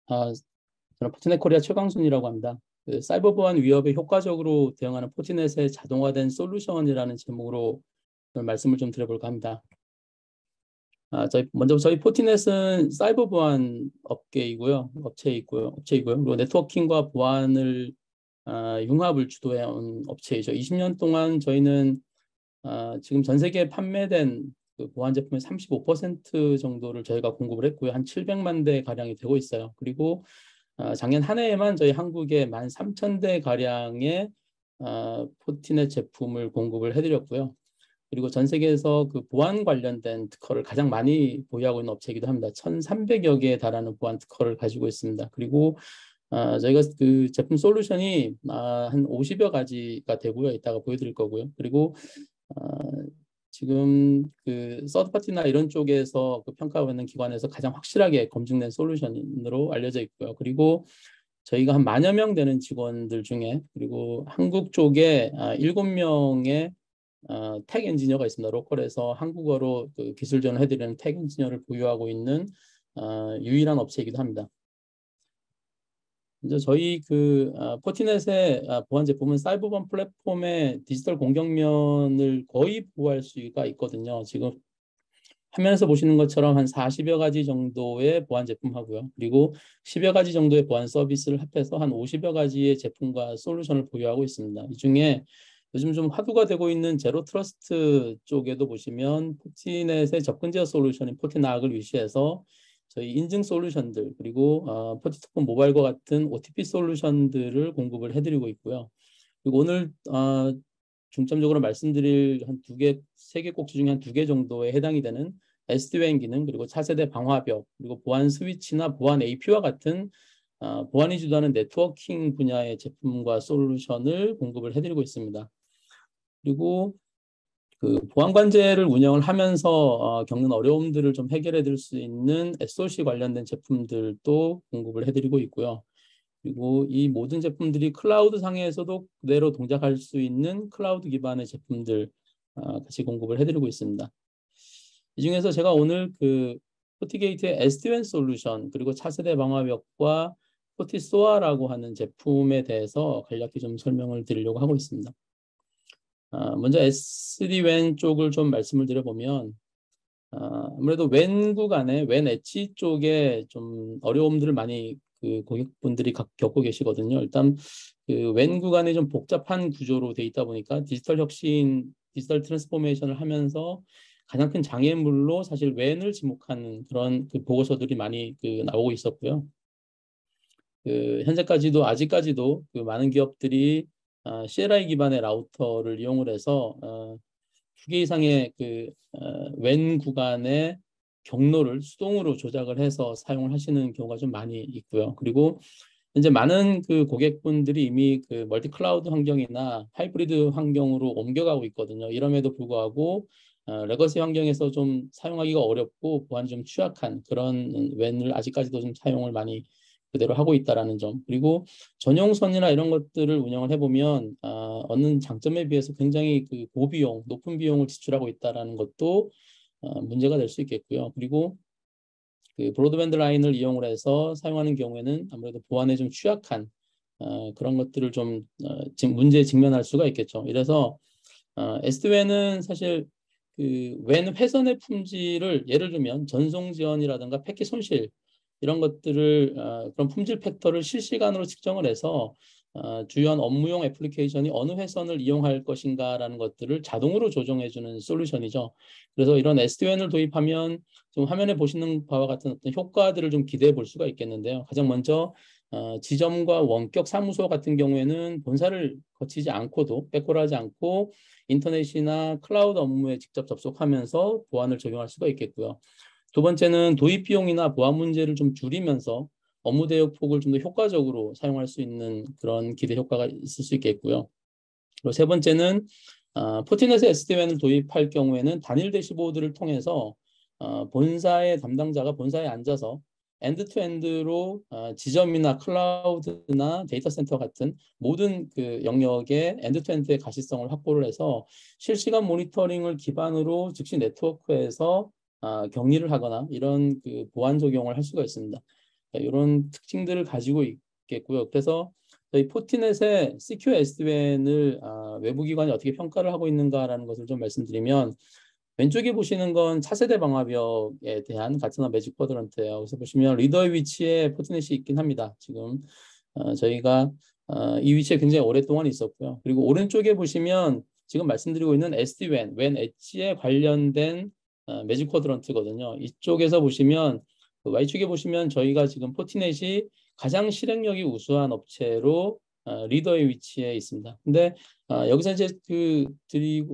아, 저는 포티넷 코리아 최광순이라고 합니다. 사이버 보안 위협에 효과적으로 대응하는 포티넷의 자동화된 솔루션이라는 제목으로 오늘 말씀을 좀 드려볼까 합니다. 먼저 저희 포티넷은 사이버 보안 업체이고요. 그리고 네트워킹과 보안을 융합을 주도해 온 업체이죠. 20년 동안 저희는 지금 전 세계에 판매된 그 보안 제품의 35% 정도를 저희가 공급을 했고요. 한 700만 대 가량이 되고 있어요. 그리고 작년 한 해에만 저희 한국에 13,000대 가량의 포티넷 제품을 공급을 해드렸고요. 그리고 전 세계에서 그 보안 관련된 특허를 가장 많이 보유하고 있는 업체이기도 합니다. 1,300여 개에 달하는 보안 특허를 가지고 있습니다. 그리고 저희가 그 제품 솔루션이 한 50여 가지가 되고요. 이따가 보여드릴 거고요. 그리고 어, 지금 그 서드파티나 이런 쪽에서 그 평가받는 기관에서 가장 확실하게 검증된 솔루션으로 알려져 있고요. 그리고 저희가 한 10,000여 명 되는 직원들 중에 그리고 한국 쪽에 7명의 텍 엔지니어가 있습니다. 로컬에서 한국어로 그 기술 전을 해드리는 텍 엔지니어를 보유하고 있는 유일한 업체이기도 합니다. 이제 저희 그 포티넷의 보안 제품은 사이버 보안 플랫폼의 디지털 공격면을 거의 보호할 수가 있거든요. 지금 화면에서 보시는 것처럼 한 40여 가지 정도의 보안 제품 하고요. 그리고 10여 가지 정도의 보안 서비스를 합해서 한 50여 가지의 제품과 솔루션을 보유하고 있습니다. 이 중에 요즘 좀 화두가 되고 있는 제로 트러스트 쪽에도 보시면 포티넷의 접근 제어 솔루션인 포티나악을 위시해서 저희 인증 솔루션들 그리고 포티토큰 모바일과 같은 OTP 솔루션들을 공급을 해드리고 있고요. 그리고 오늘 중점적으로 말씀드릴 한 2개, 3개 꼭지 중에 한 2개 정도에 해당이 되는 SD-WAN 기능, 그리고 차세대 방화벽, 그리고 보안 스위치나 보안 AP와 같은 보안이 주도하는 네트워킹 분야의 제품과 솔루션을 공급을 해드리고 있습니다. 그리고 그 보안 관제를 운영을 하면서 겪는 어려움들을 좀 해결해 드릴 수 있는 SOC 관련된 제품들도 공급을 해드리고 있고요. 그리고 이 모든 제품들이 클라우드 상에서도 그대로 동작할 수 있는 클라우드 기반의 제품들 같이 공급을 해드리고 있습니다. 이 중에서 제가 오늘 그 포티게이트의 SD-WAN 솔루션 그리고 차세대 방화벽과 포티소아라고 하는 제품에 대해서 간략히 좀 설명을 드리려고 하고 있습니다. 먼저 SD-WAN 쪽을 좀 말씀을 드려보면 아무래도 웬 구간에 웬 엣지 쪽에 좀 어려움들을 많이 그 고객분들이 겪고 계시거든요. 일단 그 웬 구간이 좀 복잡한 구조로 돼 있다 보니까 디지털 혁신, 디지털 트랜스포메이션을 하면서 가장 큰 장애물로 사실 웬을 지목하는 그런 그 보고서들이 많이 그 나오고 있었고요. 그 현재까지도 아직까지도 그 많은 기업들이 CLI 기반의 라우터를 이용을 해서 2개 이상의 그 웬 구간의 경로를 수동으로 조작을 해서 사용을 하시는 경우가 좀 많이 있고요. 그리고 이제 많은 그 고객분들이 이미 그 멀티 클라우드 환경이나 하이브리드 환경으로 옮겨가고 있거든요. 이럼에도 불구하고 레거시 환경에서 좀 사용하기가 어렵고 보안이 좀 취약한 그런 웬을 아직까지도 좀 사용을 많이 그대로 하고 있다라는 점. 그리고 전용선이나 이런 것들을 운영을 해보면 얻는 장점에 비해서 굉장히 그 고비용, 높은 비용을 지출하고 있다라는 것도 문제가 될 수 있겠고요. 그리고 그 브로드밴드 라인을 이용을 해서 사용하는 경우에는 아무래도 보안에 좀 취약한 그런 것들을 좀 문제에 직면할 수가 있겠죠. 이래서 SD-WAN은 사실 그 웬 훼손의 품질을 예를 들면 전송 지연이라든가 패킷 손실 이런 것들을 그런 품질 팩터를 실시간으로 측정을 해서 주요한 업무용 애플리케이션이 어느 회선을 이용할 것인가라는 것들을 자동으로 조정해주는 솔루션이죠. 그래서 이런 SD-WAN을 도입하면 좀 화면에 보시는 바와 같은 어떤 효과들을 좀 기대해 볼 수가 있겠는데요. 가장 먼저 지점과 원격 사무소 같은 경우에는 본사를 거치지 않고도 백홀하지 않고 인터넷이나 클라우드 업무에 직접 접속하면서 보안을 적용할 수가 있겠고요. 두 번째는 도입 비용이나 보안 문제를 좀 줄이면서 업무 대역 폭을 좀 더 효과적으로 사용할 수 있는 그런 기대 효과가 있을 수 있겠고요. 그리고 세 번째는 포티넷의 SD-WAN을 도입할 경우에는 단일 대시보드를 통해서 본사의 담당자가 본사에 앉아서 엔드투엔드로 지점이나 클라우드나 데이터 센터 같은 모든 그 영역의 엔드투엔드의 가시성을 확보를 해서 실시간 모니터링을 기반으로 즉시 네트워크에서 격리를 하거나 이런 그 보안 적용을 할 수가 있습니다. 이런 특징들을 가지고 있겠고요. 그래서 저희 포티넷의 Secure SD-WAN을 외부 기관이 어떻게 평가를 하고 있는가라는 것을 좀 말씀드리면, 왼쪽에 보시는 건 차세대 방화벽에 대한 가트너 매직 쿼드런트예요. 그래서 보시면 리더의 위치에 포트넷이 있긴 합니다. 지금 저희가 이 위치에 굉장히 오랫동안 있었고요. 그리고 오른쪽에 보시면 지금 말씀드리고 있는 SD-WAN, WAN 엣지에 관련된 매직 쿼드런트거든요. 이쪽에서 보시면 그 Y축에 보시면 저희가 지금 포티넷이 가장 실행력이 우수한 업체로 리더의 위치에 있습니다. 근데 여기서 이제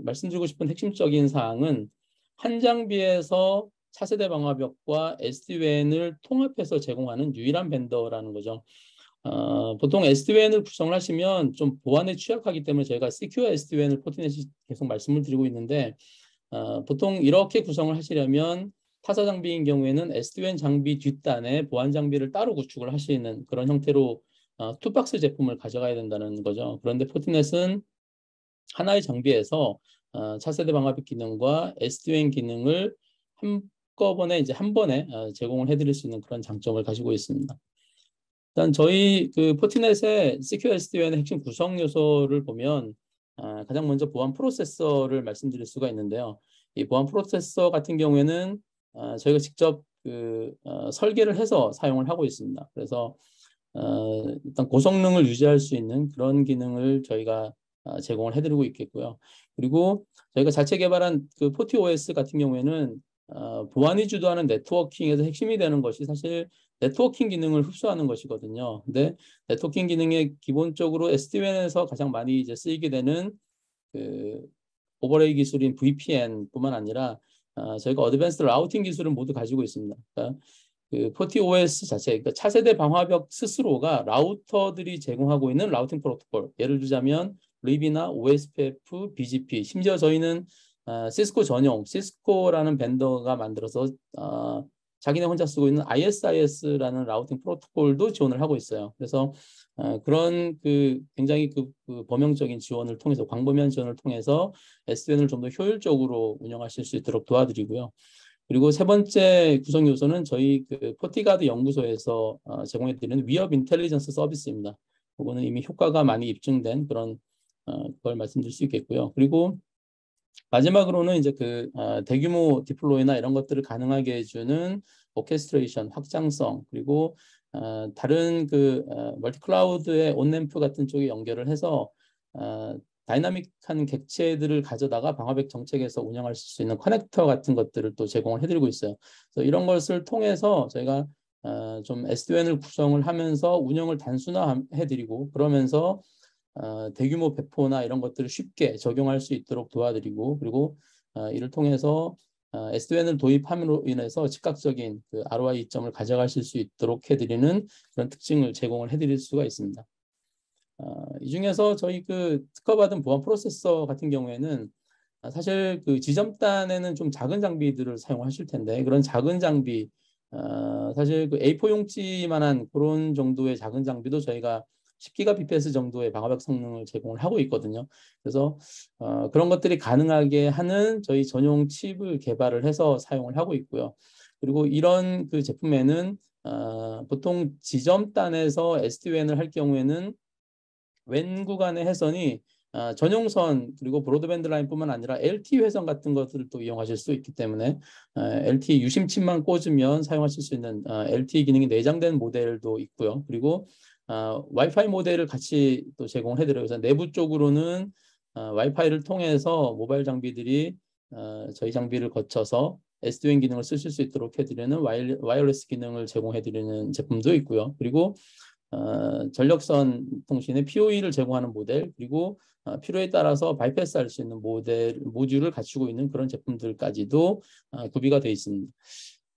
말씀드리고 싶은 핵심적인 사항은 한 장비에서 차세대 방화벽과 SD-WAN을 통합해서 제공하는 유일한 벤더라는 거죠. 보통 SD-WAN을 구성을 하시면 좀 보안에 취약하기 때문에 저희가 Secure SD-WAN을 포티넷이 계속 말씀을 드리고 있는데, 보통 이렇게 구성을 하시려면 타사 장비인 경우에는 SD-WAN 장비 뒷단에 보안 장비를 따로 구축을 하시는 그런 형태로 투박스 제품을 가져가야 된다는 거죠. 그런데 포티넷은 하나의 장비에서 차세대 방화벽 기능과 SD-WAN 기능을 한꺼번에 이제 한 번에 제공을 해드릴 수 있는 그런 장점을 가지고 있습니다. 일단 저희 그 포티넷의 Secure SD-WAN의 핵심 구성 요소를 보면 가장 먼저 보안 프로세서를 말씀드릴 수가 있는데요. 이 보안 프로세서 같은 경우에는 저희가 직접 설계를 해서 사용을 하고 있습니다. 그래서 일단 고성능을 유지할 수 있는 그런 기능을 저희가 제공을 해드리고 있겠고요. 그리고 저희가 자체 개발한 그 포티OS 같은 경우에는 보안이 주도하는 네트워킹에서 핵심이 되는 것이 사실 네트워킹 기능을 흡수하는 것이거든요. 근데 네트워킹 기능에 기본적으로 SD-WAN에서 가장 많이 이제 쓰이게 되는 그 오버레이 기술인 VPN뿐만 아니라 저희가 어드밴스드 라우팅 기술을 모두 가지고 있습니다. 그러니까 그 포티OS 자체, 그러니까 차세대 방화벽 스스로가 라우터들이 제공하고 있는 라우팅 프로토콜, 예를 들자면 리비나 OSPF, BGP, 심지어 저희는 시스코 전용, 시스코라는 벤더가 만들어서 자기네 혼자 쓰고 있는 ISIS라는 라우팅 프로토콜도 지원을 하고 있어요. 그래서 그런 굉장히 범용적인 지원을 통해서, 광범위한 지원을 통해서 SD-WAN을 좀 더 효율적으로 운영하실 수 있도록 도와드리고요. 그리고 세 번째 구성 요소는 저희 포티가드 연구소에서 제공해드리는 위협 인텔리전스 서비스입니다. 그거는 이미 효과가 많이 입증된 그런 걸 말씀드릴 수 있겠고요. 그리고 마지막으로는 이제 대규모 디플로이나 이런 것들을 가능하게 해주는 오케스트레이션, 확장성, 그리고 다른 멀티 클라우드의 온램프 같은 쪽에 연결을 해서 다이나믹한 객체들을 가져다가 방화벽 정책에서 운영할 수 있는 커넥터 같은 것들을 또 제공을 해드리고 있어요. 그래서 이런 것을 통해서 저희가 좀 SD-WAN을 구성을 하면서 운영을 단순화해드리고, 그러면서 대규모 배포나 이런 것들을 쉽게 적용할 수 있도록 도와드리고, 그리고 이를 통해서 SD-WAN을 도입함으로 인해서 즉각적인 ROI 이점을 가져가실 수 있도록 해드리는 그런 특징을 제공을 해드릴 수가 있습니다. 이 중에서 저희 특허받은 보안 프로세서 같은 경우에는 사실 지점단에는 좀 작은 장비들을 사용하실 텐데, 그런 작은 장비, 사실 A4 용지만한 그런 정도의 작은 장비도 저희가 10Gbps 정도의 방화벽 성능을 제공을 하고 있거든요. 그래서 그런 것들이 가능하게 하는 저희 전용 칩을 개발을 해서 사용을 하고 있고요. 그리고 이런 제품에는 보통 지점단에서 SD-WAN을 할 경우에는 웬 구간의 회선이 전용선, 그리고 브로드밴드 라인뿐만 아니라 LTE 회선 같은 것들을 또 이용하실 수 있기 때문에 LTE 유심칩만 꽂으면 사용하실 수 있는 LTE 기능이 내장된 모델도 있고요. 그리고 와이파이 모델을 같이 또 제공을 해드려요. 그래서 내부 쪽으로는 와이파이를 통해서 모바일 장비들이 저희 장비를 거쳐서 SD-WAN 기능을 쓰실 수 있도록 해드리는 와이어리스 기능을 제공해드리는 제품도 있고요. 그리고 전력선 통신의 PoE를 제공하는 모델, 그리고 필요에 따라서 바이패스할 수 있는 모듈을 갖추고 있는 그런 제품들까지도 구비가 되어 있습니다.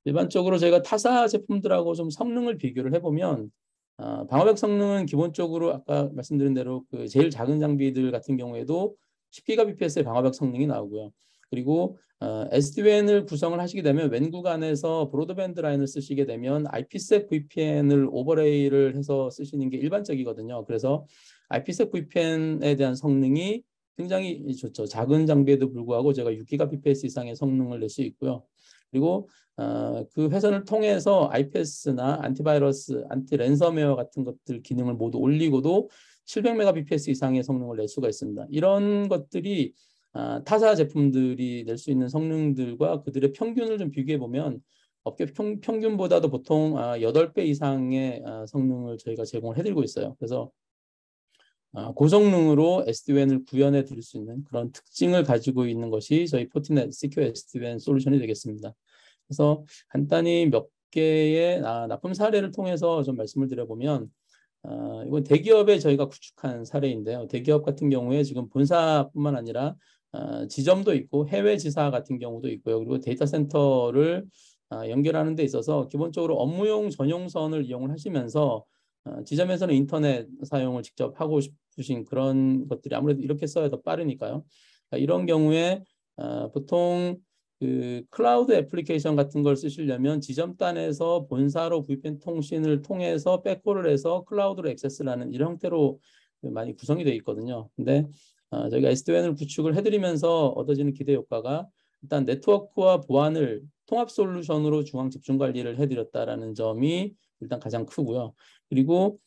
일반적으로 저희가 타사 제품들하고 좀 성능을 비교를 해보면 방화벽 성능은 기본적으로 아까 말씀드린 대로 제일 작은 장비들 같은 경우에도 10Gbps의 방화벽 성능이 나오고요. 그리고 SD-WAN을 구성을 하시게 되면 웬 구간에서 브로드밴드 라인을 쓰시게 되면 IPsec VPN을 오버레이를 해서 쓰시는 게 일반적이거든요. 그래서 IPsec VPN에 대한 성능이 굉장히 좋죠. 작은 장비에도 불구하고 제가 6Gbps 이상의 성능을 낼 수 있고요. 그리고 그 회선을 통해서 IPS나 안티바이러스, 안티 랜섬웨어 같은 것들 기능을 모두 올리고도 700Mbps 이상의 성능을 낼 수가 있습니다. 이런 것들이 타사 제품들이 낼 수 있는 성능들과 그들의 평균을 좀 비교해 보면 업계 평균보다도 보통 8배 이상의 성능을 저희가 제공을 해드리고 있어요. 그래서 고성능으로 SD-WAN을 구현해 드릴 수 있는 그런 특징을 가지고 있는 것이 저희 포티넷 시큐어 SD-WAN 솔루션이 되겠습니다. 그래서 간단히 몇 개의 납품 사례를 통해서 좀 말씀을 드려보면 이건 대기업에 저희가 구축한 사례인데요. 대기업 같은 경우에 지금 본사뿐만 아니라 지점도 있고 해외 지사 같은 경우도 있고요. 그리고 데이터 센터를 연결하는 데 있어서 기본적으로 업무용 전용선을 이용을 하시면서 지점에서는 인터넷 사용을 직접 하고 싶으신 그런 것들이 아무래도 이렇게 써야 더 빠르니까요. 이런 경우에 보통 그 클라우드 애플리케이션 같은 걸 쓰시려면 지점단에서 본사로 구입된 통신을 통해서 백홀을 해서 클라우드로 액세스를 하는 이런 형태로 많이 구성이 되어 있거든요. 근데 저희가 SD-WAN을 구축을 해드리면서 얻어지는 기대 효과가 일단 네트워크와 보안을 통합 솔루션으로 중앙 집중 관리를 해드렸다라는 점이 일단 가장 크고요. 그리고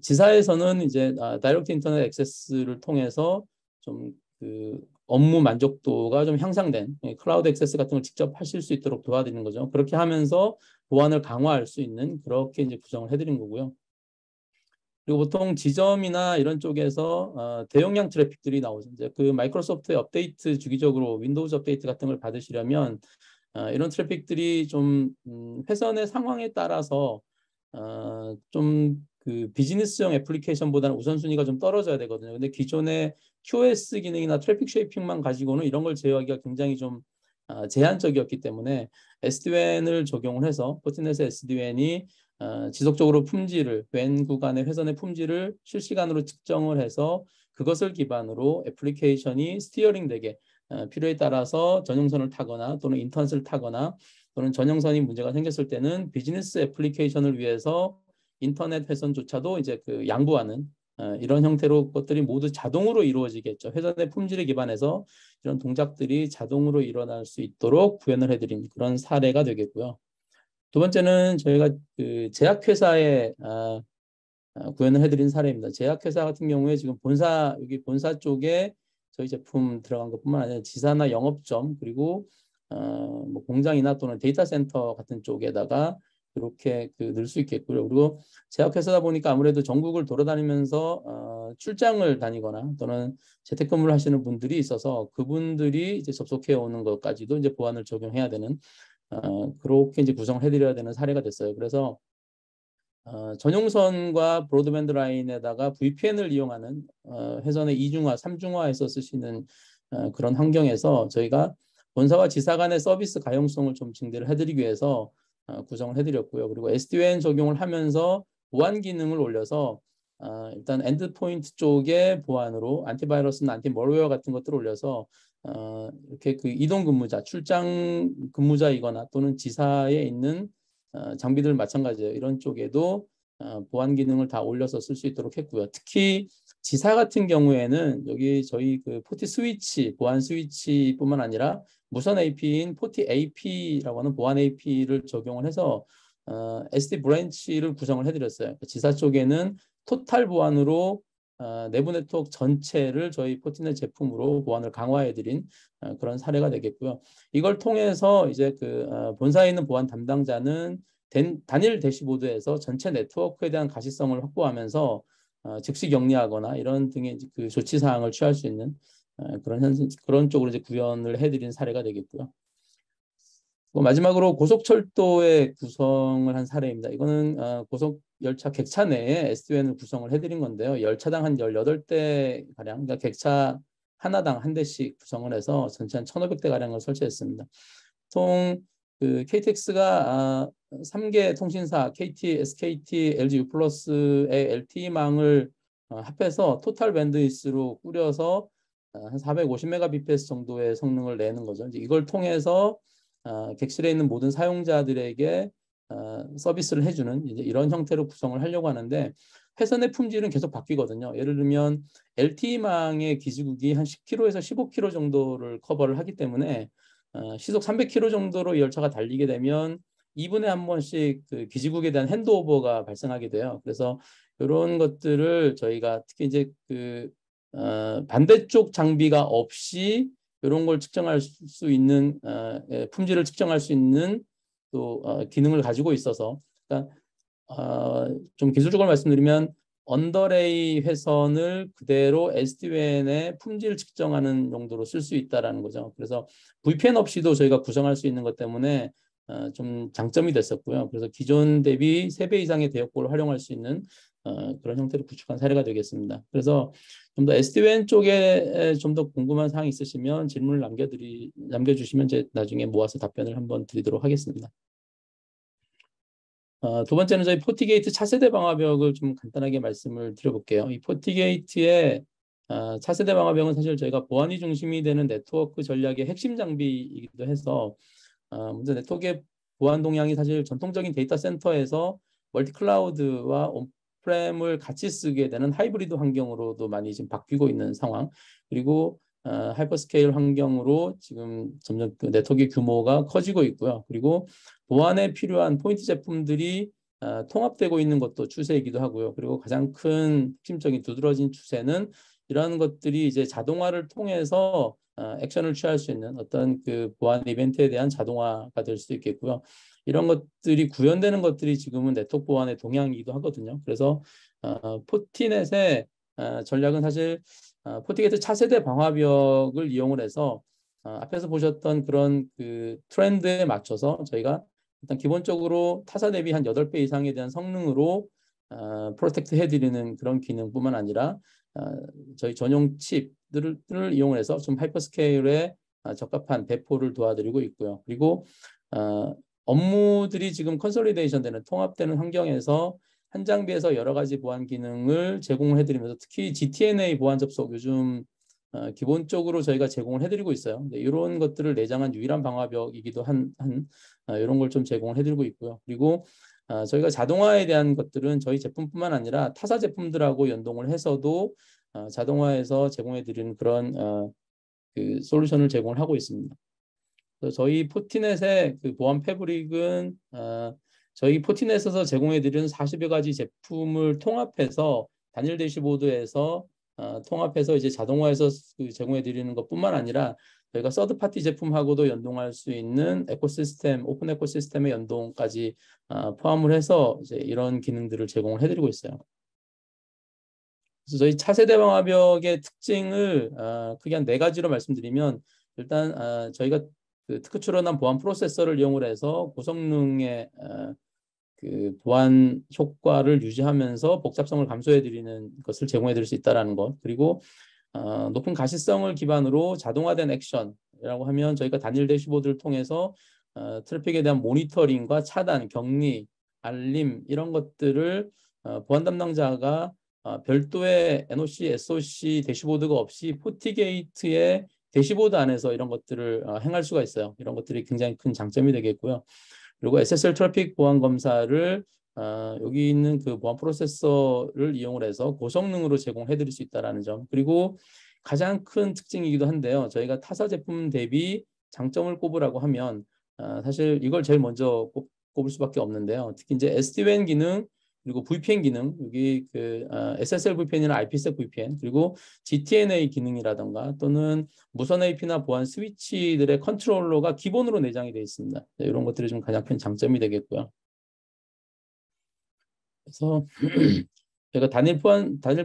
지사에서는 이제 다이렉트 인터넷 액세스를 통해서 좀 그 업무 만족도가 좀 향상된 클라우드 액세스 같은 걸 직접 하실 수 있도록 도와드리는 거죠. 그렇게 하면서 보안을 강화할 수 있는 그렇게 이제 구성을 해드린 거고요. 그리고 보통 지점이나 이런 쪽에서 대용량 트래픽들이 나오죠. 이제 그 마이크로소프트의 업데이트 주기적으로 윈도우즈 업데이트 같은 걸 받으시려면 이런 트래픽들이 좀 회선의 상황에 따라서 좀 그 비즈니스용 애플리케이션보다는 우선순위가 좀 떨어져야 되거든요. 근데 기존의 QoS 기능이나 트래픽 쉐이핑만 가지고는 이런 걸 제어하기가 굉장히 좀 제한적이었기 때문에 SD-WAN을 적용을 해서 포티넷의 SD-WAN이 지속적으로 품질을 WAN 구간의 회선의 품질을 실시간으로 측정을 해서 그것을 기반으로 애플리케이션이 스티어링 되게 필요에 따라서 전용선을 타거나 또는 인터넷을 타거나 또는 전용선이 문제가 생겼을 때는 비즈니스 애플리케이션을 위해서 인터넷 회선조차도 이제 그 양보하는 이런 형태로 것들이 모두 자동으로 이루어지겠죠. 회선의 품질에 기반해서 이런 동작들이 자동으로 일어날 수 있도록 구현을 해드린 그런 사례가 되겠고요. 두 번째는 저희가 그 제약회사에 구현을 해드린 사례입니다. 제약회사 같은 경우에 지금 여기 본사 쪽에 저희 제품 들어간 것뿐만 아니라 지사나 영업점 그리고 뭐 공장이나 또는 데이터 센터 같은 쪽에다가 이렇게 넣을 수 있겠고요. 그리고 제약회사다 보니까 아무래도 전국을 돌아다니면서 출장을 다니거나 또는 재택근무를 하시는 분들이 있어서 그분들이 이제 접속해 오는 것까지도 이제 보안을 적용해야 되는 그렇게 이제 구성을 해드려야 되는 사례가 됐어요. 그래서 전용선과 브로드밴드 라인에다가 VPN을 이용하는 회선의 이중화, 삼중화해서 쓰시는 그런 환경에서 저희가 본사와 지사 간의 서비스 가용성을 좀 증대를 해드리기 위해서 구성을 해드렸고요. 그리고 SD-WAN 적용을 하면서 보안 기능을 올려서 일단 엔드포인트 쪽의 보안으로 안티바이러스나 안티멀웨어 같은 것들을 올려서 이렇게 그 이동 근무자, 출장 근무자이거나 또는 지사에 있는 장비들 마찬가지예요. 이런 쪽에도 보안 기능을 다 올려서 쓸 수 있도록 했고요. 특히 지사 같은 경우에는 여기 저희 그 포티 스위치, 보안 스위치뿐만 아니라 무선 AP인 포티 AP라고 하는 보안 AP를 적용을 해서 SD 브랜치를 구성을 해드렸어요. 지사 쪽에는 토탈 보안으로 내부 네트워크 전체를 저희 포티넷 제품으로 보안을 강화해드린 그런 사례가 되겠고요. 이걸 통해서 이제 그 본사에 있는 보안 담당자는 단일 대시보드에서 전체 네트워크에 대한 가시성을 확보하면서 즉시 격리하거나 이런 등의 그 조치 사항을 취할 수 있는 그런 쪽으로 이제 구현을 해드린 사례가 되겠고요. 마지막으로 고속철도의 구성을 한 사례입니다. 이거는 고속열차 객차 내에 SD-WAN을 구성을 해드린 건데요. 열차당 한 18대 가량, 그러니까 객차 하나당 한 대씩 구성을 해서 전체 한 1,500대 가량을 설치했습니다. 총 그 KTX가 3개 통신사 KT, SKT, LG U+의 LTE망을 합해서 토탈 밴드위스로 꾸려서 한 450Mbps 정도의 성능을 내는 거죠. 이제 이걸 통해서 객실에 있는 모든 사용자들에게 서비스를 해주는 이제 이런 형태로 구성을 하려고 하는데 회선의 품질은 계속 바뀌거든요. 예를 들면 LTE망의 기지국이 한 10km에서 15km 정도를 커버를 하기 때문에 시속 300km 정도로 이 열차가 달리게 되면 2분에 한 번씩 그 기지국에 대한 핸드오버가 발생하게 돼요. 그래서 이런 것들을 저희가 특히 이제 그 반대쪽 장비가 없이 이런 걸 측정할 수 있는 품질을 측정할 수 있는 또 기능을 가지고 있어서, 그러니까 좀 기술적으로 말씀드리면 언더레이 회선을 그대로 SDWAN의 품질 측정하는 용도로 쓸 수 있다라는 거죠. 그래서 VPN 없이도 저희가 구성할 수 있는 것 때문에 좀 장점이 됐었고요. 그래서 기존 대비 3배 이상의 대역폭을 활용할 수 있는 그런 형태로 구축한 사례가 되겠습니다. 그래서 좀 더 SDWAN 쪽에 좀 더 궁금한 사항이 있으시면 질문을 남겨주시면 제 나중에 모아서 답변을 한번 드리도록 하겠습니다. 두 번째는 저희 포티게이트 차세대 방화벽을 좀 간단하게 말씀을 드려볼게요. 이 포티게이트의 차세대 방화벽은 사실 저희가 보안이 중심이 되는 네트워크 전략의 핵심 장비이기도 해서 먼저 네트워크의 보안 동향이 사실 전통적인 데이터 센터에서 멀티 클라우드와 온프렘을 같이 쓰게 되는 하이브리드 환경으로도 많이 지금 바뀌고 있는 상황, 그리고 하이퍼스케일 환경으로 지금 점점 그 네트워크의 규모가 커지고 있고요. 그리고 보안에 필요한 포인트 제품들이 통합되고 있는 것도 추세이기도 하고요. 그리고 가장 큰 핵심적인 두드러진 추세는 이러한 것들이 이제 자동화를 통해서 액션을 취할 수 있는 어떤 그 보안 이벤트에 대한 자동화가 될 수도 있겠고요. 이런 것들이 구현되는 것들이 지금은 네트워크 보안의 동향이기도 하거든요. 그래서 포티넷의 전략은 사실 포티게이트 차세대 방화벽을 이용을 해서 앞에서 보셨던 그런 그 트렌드에 맞춰서 저희가 일단 기본적으로 타사 대비 한 8배 이상에 대한 성능으로 프로텍트 해드리는 그런 기능뿐만 아니라 저희 전용 칩들을 이용해서 좀 하이퍼스케일에 적합한 배포를 도와드리고 있고요. 그리고 업무들이 지금 컨솔리데이션 되는 통합되는 환경에서 한 장비에서 여러 가지 보안 기능을 제공을 해드리면서 특히 GTNA 보안 접속 요즘 기본적으로 저희가 제공을 해드리고 있어요. 이런 것들을 내장한 유일한 방화벽이기도 한 이런 걸 좀 제공을 해드리고 있고요. 그리고 저희가 자동화에 대한 것들은 저희 제품뿐만 아니라 타사 제품들하고 연동을 해서도 자동화해서 제공해드리는 그런 그 솔루션을 제공을 하고 있습니다. 그래서 저희 포티넷의 그 보안 패브릭은 저희 포티넷에서 제공해드리는 40여 가지 제품을 통합해서 단일 대시보드에서 통합해서 이제 자동화해서 그 제공해드리는 것뿐만 아니라 저희가 서드 파티 제품하고도 연동할 수 있는 에코시스템, 오픈 에코시스템의 연동까지 포함을 해서 이제 이런 기능들을 제공을 해드리고 있어요. 그래서 저희 차세대 방화벽의 특징을 크게 한 4가지로 말씀드리면, 일단 저희가 그 특허 출원한 보안 프로세서를 이용을 해서 고성능의 그 보안 효과를 유지하면서 복잡성을 감소해드리는 것을 제공해드릴 수 있다는 것, 그리고 높은 가시성을 기반으로 자동화된 액션이라고 하면 저희가 단일 대시보드를 통해서 트래픽에 대한 모니터링과 차단, 격리, 알림 이런 것들을 보안 담당자가 별도의 NOC, SOC 대시보드가 없이 포티게이트의 대시보드 안에서 이런 것들을 행할 수가 있어요. 이런 것들이 굉장히 큰 장점이 되겠고요. 그리고 SSL 트래픽 보안 검사를 여기 있는 그 보안 프로세서를 이용을 해서 고성능으로 제공해 드릴 수 있다는 점, 그리고 가장 큰 특징이기도 한데요. 저희가 타사 제품 대비 장점을 꼽으라고 하면 사실 이걸 제일 먼저 꼽을 수밖에 없는데요. 특히 이제 SD-WAN 기능, 그리고 VPN 기능, 여기 그 SSL VPN이나 IPsec VPN, 그리고 GTNA 기능이라던가 또는 무선 AP나 보안 스위치들의 컨트롤러가 기본으로 내장이 되어 있습니다. 이런 것들이 좀 가장 큰 장점이 되겠고요. 그래서 제가 단일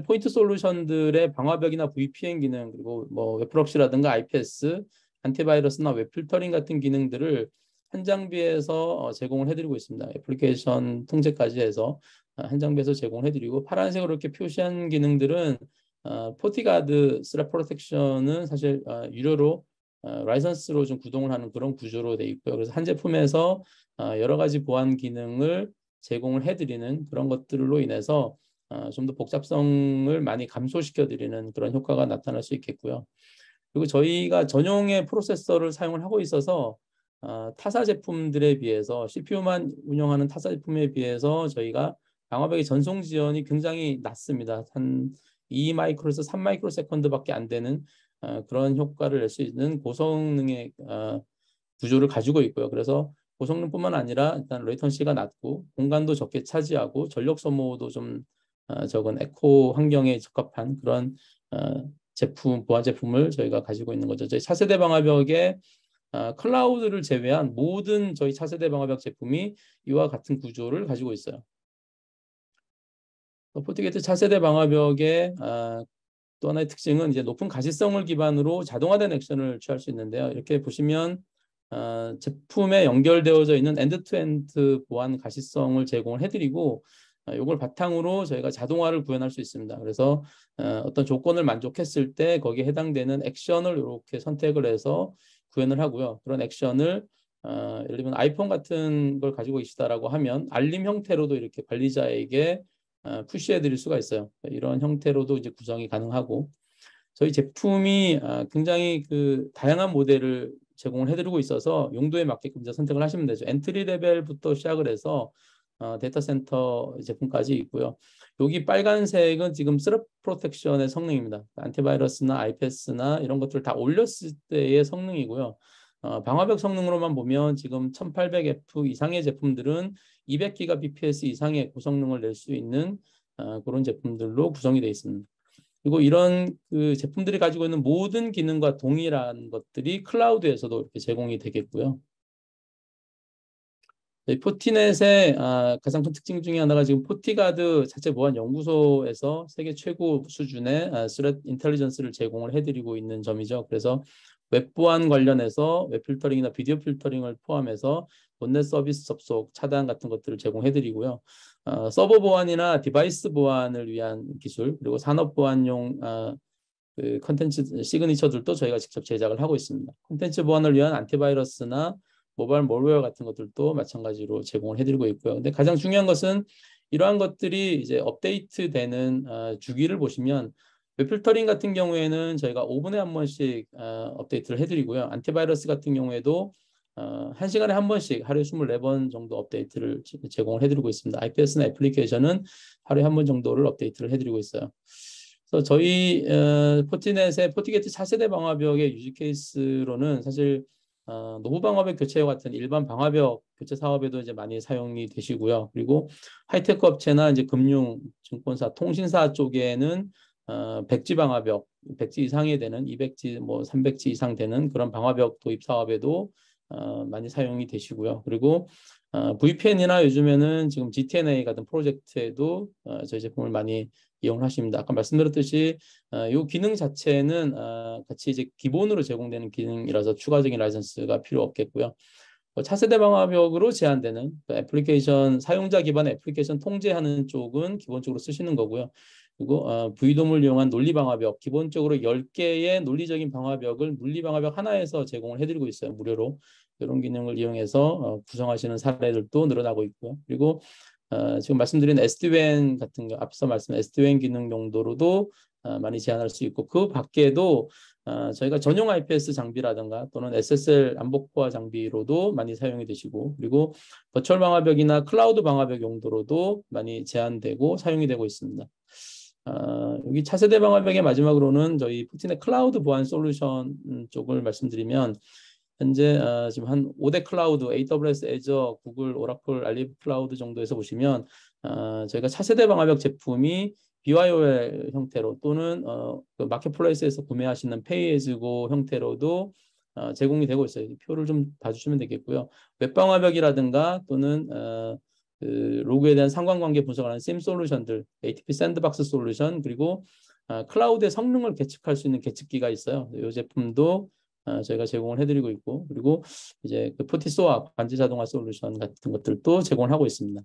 포인트 솔루션들의 방화벽이나 VPN 기능, 그리고 뭐 웹프록시라든가 IPS, 안티바이러스나 웹 필터링 같은 기능들을 한 장비에서 제공을 해드리고 있습니다. 애플리케이션 통제까지 해서 한 장비에서 제공을 해드리고, 파란색으로 이렇게 표시한 기능들은 포티가드 스랩 프로텍션은 사실 유료로 라이선스로 좀 구동을 하는 그런 구조로 돼 있고요. 그래서 한 제품에서 여러 가지 보안 기능을 제공을 해드리는 그런 것들로 인해서 좀 더 복잡성을 많이 감소시켜 드리는 그런 효과가 나타날 수 있겠고요. 그리고 저희가 전용의 프로세서를 사용을 하고 있어서 타사 제품들에 비해서 CPU만 운영하는 타사 제품에 비해서 저희가 방화벽의 전송 지연이 굉장히 낮습니다. 한 2마이크로에서 3마이크로 세컨드밖에 안 되는 그런 효과를 낼 수 있는 고성능의 구조를 가지고 있고요. 그래서 고성능뿐만 아니라 일단 레이턴시가 낮고 공간도 적게 차지하고 전력 소모도 좀 적은 에코 환경에 적합한 그런 제품, 보안 제품을 저희가 가지고 있는 거죠. 저희 차세대 방화벽에 클라우드를 제외한 모든 저희 차세대 방화벽 제품이 이와 같은 구조를 가지고 있어요. 포티게이트 차세대 방화벽의 또 하나의 특징은 이제 높은 가시성을 기반으로 자동화된 액션을 취할 수 있는데요. 이렇게 보시면 제품에 연결되어져 있는 엔드-투-엔드 보안 가시성을 제공을 해드리고 이걸 바탕으로 저희가 자동화를 구현할 수 있습니다. 그래서 어떤 조건을 만족했을 때 거기에 해당되는 액션을 이렇게 선택을 해서 구현을 하고요. 그런 액션을 예를 들면 아이폰 같은 걸 가지고 계시다라고 하면 알림 형태로도 이렇게 관리자에게 푸시해 드릴 수가 있어요. 이런 형태로도 이제 구성이 가능하고 저희 제품이 굉장히 그 다양한 모델을 제공을 해드리고 있어서 용도에 맞게끔 이제 선택을 하시면 되죠. 엔트리 레벨부터 시작을 해서 데이터 센터 제품까지 있고요. 여기 빨간색은 지금 스랩 프로텍션의 성능입니다. 안티바이러스나 아이패스나 이런 것들을 다 올렸을 때의 성능이고요. 방화벽 성능으로만 보면 지금 1800F 이상의 제품들은 200GBps 이상의 고성능을 낼 수 있는 그런 제품들로 구성이 되어 있습니다. 그리고 이런 그 제품들이 가지고 있는 모든 기능과 동일한 것들이 클라우드에서도 이렇게 제공이 되겠고요. 포티넷의 가장 큰 특징 중에 하나가 지금 포티가드 자체 보안 연구소에서 세계 최고 수준의 스레트 인텔리전스를 제공을 해드리고 있는 점이죠. 그래서 웹 보안 관련해서 웹 필터링이나 비디오 필터링을 포함해서 본넷 서비스 접속 차단 같은 것들을 제공해드리고요. 서버 보안이나 디바이스 보안을 위한 기술 그리고 산업 보안용 그 컨텐츠 시그니처들도 저희가 직접 제작을 하고 있습니다. 콘텐츠 보안을 위한 안티바이러스나 모바일 몰웨어 같은 것들도 마찬가지로 제공을 해드리고 있고요. 근데 가장 중요한 것은 이러한 것들이 이제 업데이트되는 주기를 보시면 웹필터링 같은 경우에는 저희가 5분에 한 번씩 업데이트를 해드리고요. 안티바이러스 같은 경우에도 1시간에 한 번씩 하루에 24번 정도 업데이트를 제공을 해드리고 있습니다. IPS나 애플리케이션은 하루에 한 번 정도를 업데이트를 해드리고 있어요. 그래서 저희 포티넷의 포티게이트 차세대 방화벽의 유지 케이스로는 사실 노후 방화벽 교체와 같은 일반 방화벽 교체 사업에도 이제 많이 사용이 되시고요. 그리고 하이테크 업체나 이제 금융, 증권사, 통신사 쪽에는 백지 방화벽, 100지 이상이 되는 200지, 뭐 300지 이상 되는 그런 방화벽 도입 사업에도 많이 사용이 되시고요. 그리고 VPN이나 요즘에는 지금 GTNA 같은 프로젝트에도 저희 제품을 많이 이용을 하십니다. 아까 말씀드렸듯이 이 기능 자체는 같이 이제 기본으로 제공되는 기능이라서 추가적인 라이선스가 필요 없겠고요. 차세대 방화벽으로 제한되는 애플리케이션 사용자 기반의 애플리케이션 통제하는 쪽은 기본적으로 쓰시는 거고요. 그리고 V돔을 이용한 논리 방화벽 기본적으로 10개의 논리적인 방화벽을 물리 방화벽 하나에서 제공을 해드리고 있어요. 무료로. 이런 기능을 이용해서 구성하시는 사례들도 늘어나고 있고요. 그리고 지금 말씀드린 SD-WAN 같은 거 앞서 말씀한 SD-WAN 기능 용도로도 많이 제한할 수 있고 그 밖에도 저희가 전용 IPS 장비라든가 또는 SSL 안보코어 장비로도 많이 사용이 되시고 그리고 버추얼 방화벽이나 클라우드 방화벽 용도로도 많이 제한되고 사용이 되고 있습니다. 여기 차세대 방화벽의 마지막으로는 저희 포티넷 클라우드 보안 솔루션 쪽을 말씀드리면 현재 지금 한 5대 클라우드 AWS, 애저, 구글, 오라클, 알리브 클라우드 정도에서 보시면 저희가 차세대 방화벽 제품이 BYOL 형태로 또는 그 마켓플레이스에서 구매하시는 페이에즈고 형태로도 제공이 되고 있어요. 표를 좀 봐주시면 되겠고요. 웹방화벽이라든가 또는 그 로그에 대한 상관관계 분석을 하는 SIEM 솔루션들, ATP 샌드박스 솔루션 그리고 클라우드의 성능을 계측할 수 있는 계측기가 있어요. 이 제품도 저희가 제공을 해드리고 있고 그리고 이제 그 포티소아 반지 자동화 솔루션 같은 것들도 제공을 하고 있습니다.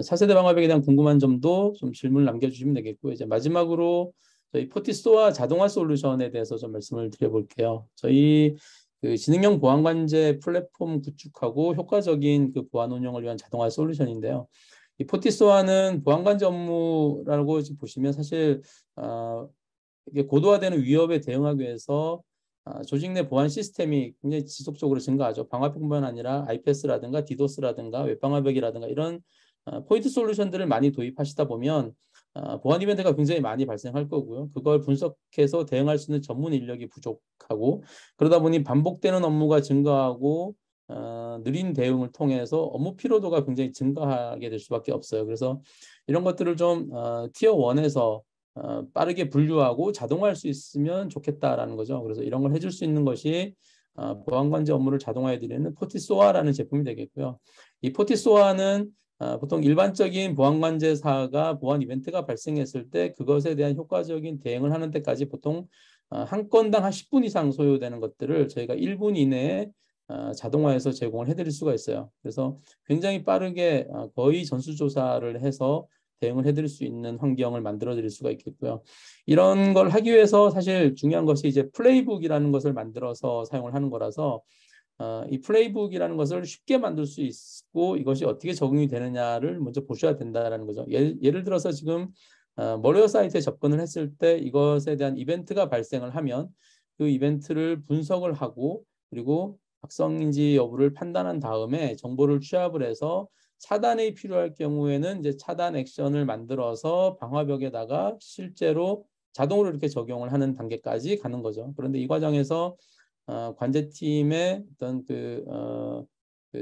차세대 방화벽에 대한 궁금한 점도 좀 질문을 남겨주시면 되겠고요. 이제 마지막으로 저희 포티소아 자동화 솔루션에 대해서 좀 말씀을 드려볼게요. 저희 그 지능형 보안관제 플랫폼 구축하고 효과적인 그 보안 운영을 위한 자동화 솔루션인데요. 이 포티소아는 보안관제 업무라고 보시면 사실 이게 고도화되는 위협에 대응하기 위해서 조직 내 보안 시스템이 굉장히 지속적으로 증가하죠. 방화벽뿐만 아니라 IPS라든가 디도스라든가 웹방화벽이라든가 이런 포인트 솔루션들을 많이 도입하시다 보면 보안 이벤트가 굉장히 많이 발생할 거고요. 그걸 분석해서 대응할 수 있는 전문 인력이 부족하고 그러다 보니 반복되는 업무가 증가하고 느린 대응을 통해서 업무 피로도가 굉장히 증가하게 될 수밖에 없어요. 그래서 이런 것들을 좀 티어 1에서 빠르게 분류하고 자동화할 수 있으면 좋겠다라는 거죠. 그래서 이런 걸 해줄 수 있는 것이 보안관제 업무를 자동화해 드리는 포티소아라는 제품이 되겠고요. 이 포티소아는 보통 일반적인 보안관제사가 보안 이벤트가 발생했을 때 그것에 대한 효과적인 대응을 하는 데까지 보통 한 건당 한 10분 이상 소요되는 것들을 저희가 1분 이내에 자동화해서 제공을 해드릴 수가 있어요. 그래서 굉장히 빠르게 거의 전수조사를 해서 대응을 해드릴 수 있는 환경을 만들어 드릴 수가 있겠고요. 이런 걸 하기 위해서 사실 중요한 것이 이제 플레이북이라는 것을 만들어서 사용을 하는 거라서 이 플레이북이라는 것을 쉽게 만들 수 있고 이것이 어떻게 적용이 되느냐를 먼저 보셔야 된다는 거죠. 예를 들어서 지금 멀웨어 사이트에 접근을 했을 때 이것에 대한 이벤트가 발생을 하면 그 이벤트를 분석을 하고 그리고 악성인지 여부를 판단한 다음에 정보를 취합을 해서 차단이 필요할 경우에는 이제 차단 액션을 만들어서 방화벽에다가 실제로 자동으로 이렇게 적용을 하는 단계까지 가는 거죠. 그런데 이 과정에서 관제팀의 어떤 그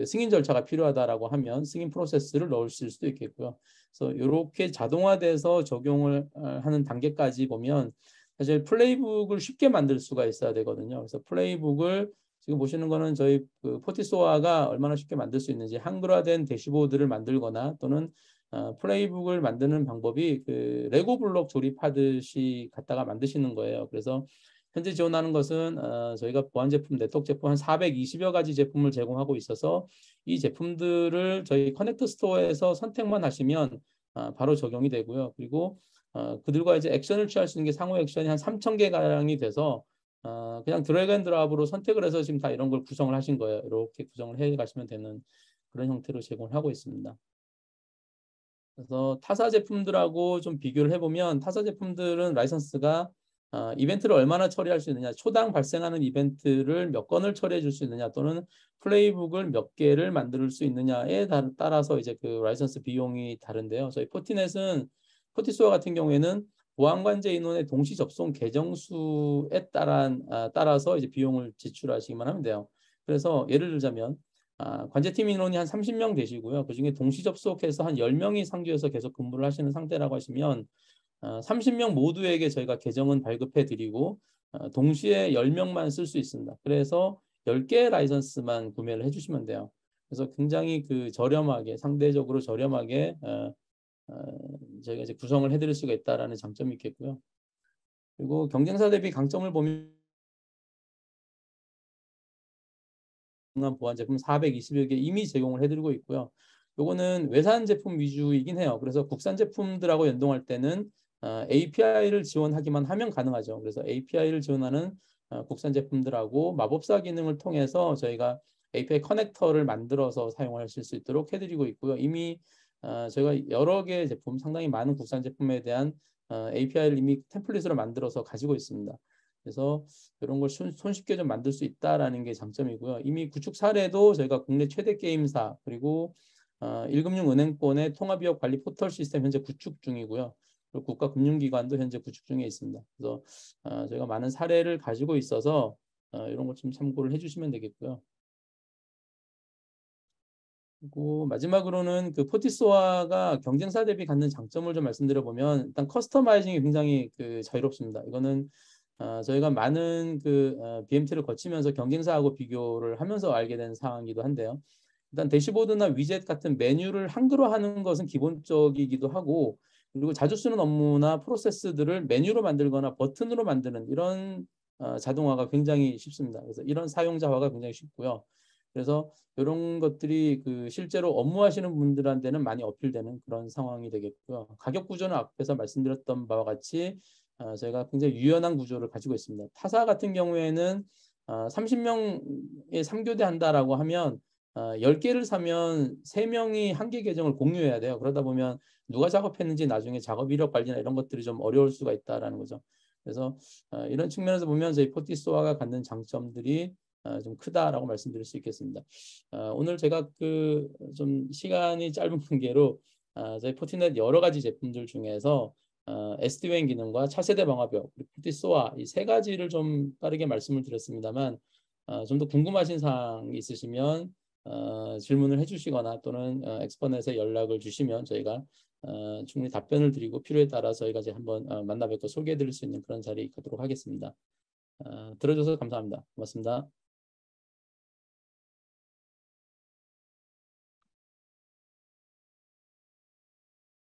승인 절차가 필요하다라고 하면 승인 프로세스를 넣으실 수도 있겠고요. 그래서 이렇게 자동화돼서 적용을 하는 단계까지 보면 사실 플레이북을 쉽게 만들 수가 있어야 되거든요. 그래서 플레이북을 지금 보시는 거는 저희 그 포티소아가 얼마나 쉽게 만들 수 있는지 한글화된 대시보드를 만들거나 또는 플레이북을 만드는 방법이 그 레고 블록 조립하듯이 갖다가 만드시는 거예요. 그래서 현재 지원하는 것은 저희가 보안 제품, 네트워크 제품 한 420여 가지 제품을 제공하고 있어서 이 제품들을 저희 커넥트 스토어에서 선택만 하시면 바로 적용이 되고요. 그리고 그들과 이제 액션을 취할 수 있는 게 상호 액션이 한 3,000개 가량이 돼서 그냥 드래그 앤 드랍으로 선택을 해서 지금 다 이런 걸 구성을 하신 거예요. 이렇게 구성을 해 가시면 되는 그런 형태로 제공을 하고 있습니다. 그래서 타사 제품들하고 좀 비교를 해보면 타사 제품들은 라이선스가 이벤트를 얼마나 처리할 수 있느냐, 초당 발생하는 이벤트를 몇 건을 처리해 줄 수 있느냐 또는 플레이북을 몇 개를 만들 수 있느냐에 따라서 이제 그 라이선스 비용이 다른데요. 저희 포티넷은 포티소어 같은 경우에는 보안관제 인원의 동시 접속 계정 수에 따라서 이제 비용을 지출하시기만 하면 돼요. 그래서 예를 들자면 관제팀 인원이 한 30명 되시고요. 그중에 동시 접속해서 한 10명이 상주에서 계속 근무를 하시는 상태라고 하시면 30명 모두에게 저희가 계정은 발급해 드리고 동시에 10명만 쓸 수 있습니다. 그래서 10개의 라이선스만 구매를 해주시면 돼요. 그래서 굉장히 그 저렴하게 상대적으로 저렴하게 저희가 이제 구성을 해드릴 수가 있다라는 장점이 있겠고요. 그리고 경쟁사 대비 강점을 보면 보안 제품 420여 개 이미 제공을 해드리고 있고요. 요거는 외산 제품 위주이긴 해요. 그래서 국산 제품들하고 연동할 때는 API를 지원하기만 하면 가능하죠. 그래서 API를 지원하는 국산 제품들하고 마법사 기능을 통해서 저희가 API 커넥터를 만들어서 사용하실 수 있도록 해드리고 있고요. 이미 저희가 여러 개의 제품, 상당히 많은 국산 제품에 대한 API를 이미 템플릿으로 만들어서 가지고 있습니다. 그래서 이런 걸 손쉽게 좀 만들 수 있다라는 게 장점이고요. 이미 구축 사례도 저희가 국내 최대 게임사 그리고 1금융은행권의 통합이억 관리 포털 시스템 현재 구축 중이고요. 그리고 국가금융기관도 현재 구축 중에 있습니다. 그래서 저희가 많은 사례를 가지고 있어서 이런 것 좀 참고를 해주시면 되겠고요. 그리고 마지막으로는 그 포티소아가 경쟁사 대비 갖는 장점을 좀 말씀드려 보면 일단 커스터마이징이 굉장히 그 자유롭습니다. 이거는 저희가 많은 그 BMT를 거치면서 경쟁사하고 비교를 하면서 알게 된 사항이기도 한데요. 일단 대시보드나 위젯 같은 메뉴를 한글화하는 것은 기본적이기도 하고 그리고 자주 쓰는 업무나 프로세스들을 메뉴로 만들거나 버튼으로 만드는 이런 자동화가 굉장히 쉽습니다. 그래서 이런 사용자화가 굉장히 쉽고요. 그래서 이런 것들이 그 실제로 업무하시는 분들한테는 많이 어필되는 그런 상황이 되겠고요. 가격 구조는 앞에서 말씀드렸던 바와 같이 저희가 굉장히 유연한 구조를 가지고 있습니다. 타사 같은 경우에는 30명의 3교대 한다라고 하면 10개를 사면 3명이 한 개 계정을 공유해야 돼요. 그러다 보면 누가 작업했는지 나중에 작업 이력 관리나 이런 것들이 좀 어려울 수가 있다라는 거죠. 그래서 이런 측면에서 보면 저희 포티소아가 갖는 장점들이 좀 크다라고 말씀드릴 수 있겠습니다. 오늘 제가 그 좀 시간이 짧은 관계로 저희 포티넷 여러 가지 제품들 중에서 SD-WAN 기능과 차세대 방화벽, 그리고 포티소아 이 세 가지를 좀 빠르게 말씀을 드렸습니다만 좀 더 궁금하신 사항이 있으시면 질문을 해주시거나 또는 엑스퍼넷에 연락을 주시면 저희가 충분히 답변을 드리고 필요에 따라 저희가 이제 한번 만나 뵙고 소개해 드릴 수 있는 그런 자리 갖도록 하겠습니다. 들어줘서 감사합니다. 고맙습니다.